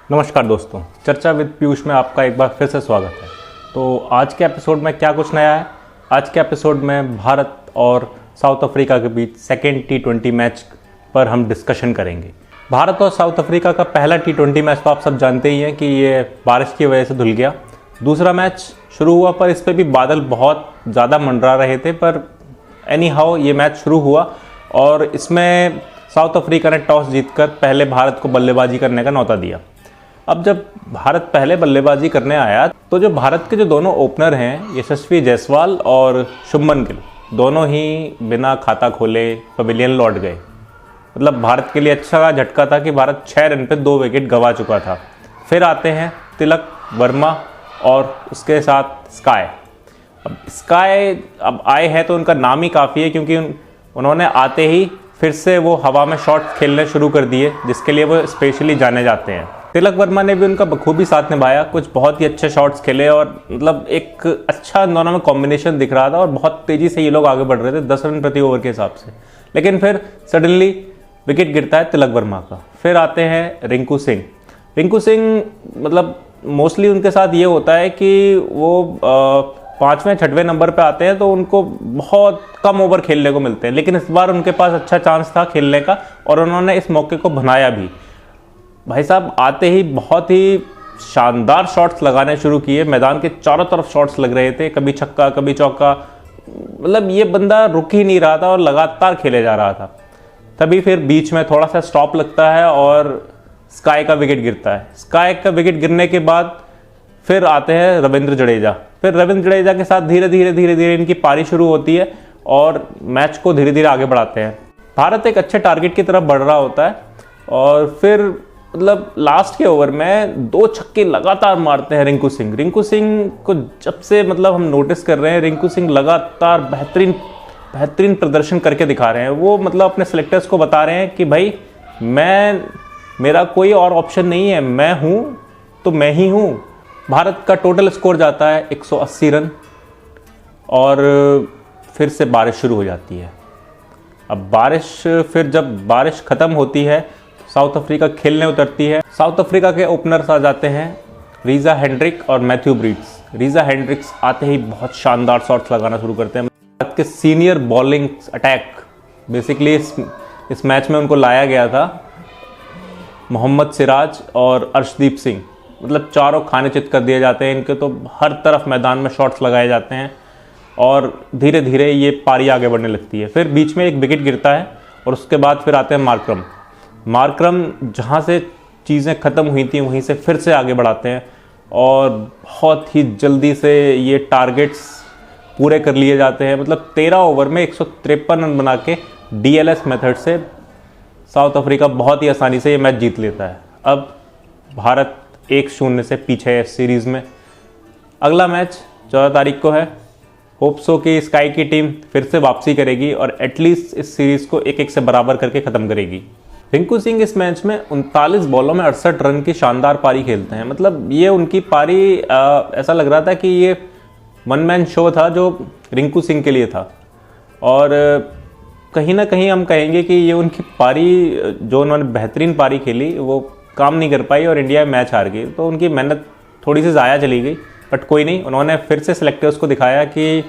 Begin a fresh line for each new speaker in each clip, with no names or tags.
नमस्कार दोस्तों, चर्चा विद पीयूष में आपका एक बार फिर से स्वागत है। तो आज के एपिसोड में क्या कुछ नया है? आज के एपिसोड में भारत और साउथ अफ्रीका के बीच सेकेंड T20 मैच पर हम डिस्कशन करेंगे। भारत और साउथ अफ्रीका का पहला T20 मैच तो आप सब जानते ही हैं कि ये बारिश की वजह से धुल गया। दूसरा मैच शुरू हुआ पर इस पर भी बादल बहुत ज़्यादा मंडरा रहे थे, पर एनी हाउ ये मैच शुरू हुआ और इसमें साउथ अफ्रीका ने टॉस जीतकर पहले भारत को बल्लेबाजी करने का न्यौता दिया। अब जब भारत पहले बल्लेबाजी करने आया तो जो भारत के जो दोनों ओपनर हैं यशस्वी जायसवाल और शुभमन गिल, दोनों ही बिना खाता खोले पवेलियन लौट गए। मतलब भारत के लिए अच्छा झटका था कि भारत 6 रन पे 2 विकेट गंवा चुका था। फिर आते हैं तिलक वर्मा और उसके साथ स्काई। अब स्काई अब आए हैं तो उनका नाम ही काफ़ी है, क्योंकि उन्होंने आते ही फिर से वो हवा में शॉट खेलने शुरू कर दिए, जिसके लिए वो स्पेशली जाने जाते हैं। तिलक वर्मा ने भी उनका बखूबी साथ निभाया, कुछ बहुत ही अच्छे शॉट्स खेले और मतलब एक अच्छा दोनों में कॉम्बिनेशन दिख रहा था और बहुत तेज़ी से ये लोग आगे बढ़ रहे थे 10 रन प्रति ओवर के हिसाब से। लेकिन फिर सडनली विकेट गिरता है तिलक वर्मा का। फिर आते हैं रिंकू सिंह। रिंकू सिंह मतलब मोस्टली उनके साथ ये होता है कि वो 5वें 6वें नंबर पे आते हैं तो उनको बहुत कम ओवर खेलने को मिलते हैं, लेकिन इस बार उनके पास अच्छा चांस था खेलने का और उन्होंने इस मौके को बनाया भी। भाई साहब आते ही बहुत ही शानदार शॉट्स लगाने शुरू किए, मैदान के चारों तरफ शॉट्स लग रहे थे, कभी छक्का कभी चौका। मतलब ये बंदा रुक ही नहीं रहा था और लगातार खेले जा रहा था। तभी फिर बीच में थोड़ा सा स्टॉप लगता है और स्काई का विकेट गिरता है। स्काई का विकेट गिरने के बाद फिर आते हैं रविंद्र जडेजा। फिर रविंद्र जडेजा के साथ धीरे धीरे इनकी पारी शुरू होती है और मैच को धीरे धीरे आगे बढ़ाते हैं। भारत एक अच्छे टारगेट की तरफ बढ़ रहा होता है और फिर मतलब लास्ट के ओवर में 2 छक्के लगातार मारते हैं रिंकू सिंह। रिंकू सिंह को जब से मतलब हम नोटिस कर रहे हैं, रिंकू सिंह लगातार बेहतरीन प्रदर्शन करके दिखा रहे हैं। वो मतलब अपने सेलेक्टर्स को बता रहे हैं कि भाई मेरा कोई और ऑप्शन नहीं है, मैं हूँ तो मैं ही हूँ। भारत का टोटल स्कोर जाता है 180 रन और फिर से बारिश शुरू हो जाती है। अब जब बारिश ख़त्म होती है साउथ अफ्रीका खेलने उतरती है। साउथ अफ्रीका के ओपनर्स आ जाते हैं रीज़ा हेंड्रिक और मैथ्यू ब्रीड्स। रीज़ा हेंड्रिक्स आते ही बहुत शानदार शॉट्स लगाना शुरू करते हैं। भारत के सीनियर बॉलिंग अटैक बेसिकली इस मैच में उनको लाया गया था। मोहम्मद सिराज और अर्शदीप सिंह, मतलब चारों खाने चित कर दिए जाते हैं इनके, तो हर तरफ मैदान में शॉट्स लगाए जाते हैं और धीरे धीरे ये पारी आगे बढ़ने लगती है। फिर बीच में एक विकेट गिरता है और उसके बाद फिर आते हैं मार्करम जहाँ से चीज़ें ख़त्म हुई थी वहीं से फिर से आगे बढ़ाते हैं और बहुत ही जल्दी से ये टारगेट्स पूरे कर लिए जाते हैं। मतलब 13 ओवर में 153 रन बना के DLS मेथड से साउथ अफ्रीका बहुत ही आसानी से ये मैच जीत लेता है। अब भारत 1-0 से पीछे है इस सीरीज़ में। अगला मैच 14 तारीख को है। होप सो कि स्काई की टीम फिर से वापसी करेगी और एटलीस्ट इस सीरीज़ को 1-1 से बराबर करके ख़त्म करेगी। रिंकू सिंह इस मैच में 39 बॉलों में 68 रन की शानदार पारी खेलते हैं। मतलब ये उनकी पारी ऐसा लग रहा था कि ये वन मैन शो था जो रिंकू सिंह के लिए था और कहीं ना कहीं हम कहेंगे कि ये उनकी पारी जो उन्होंने बेहतरीन पारी खेली वो काम नहीं कर पाई और इंडिया मैच हार गई, तो उनकी मेहनत थोड़ी सी ज़ाया चली गई। बट कोई नहीं, उन्होंने फिर से सेलेक्टर्स को दिखाया कि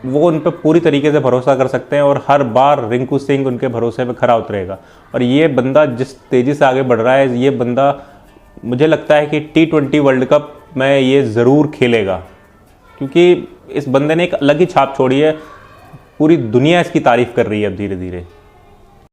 वो उन पर पूरी तरीके से भरोसा कर सकते हैं और हर बार रिंकू सिंह उनके भरोसे पे खरा उतरेगा। और ये बंदा जिस तेज़ी से आगे बढ़ रहा है, ये बंदा मुझे लगता है कि T20 वर्ल्ड कप में ये ज़रूर खेलेगा, क्योंकि इस बंदे ने एक अलग ही छाप छोड़ी है। पूरी दुनिया इसकी तारीफ़ कर रही है अब धीरे धीरे।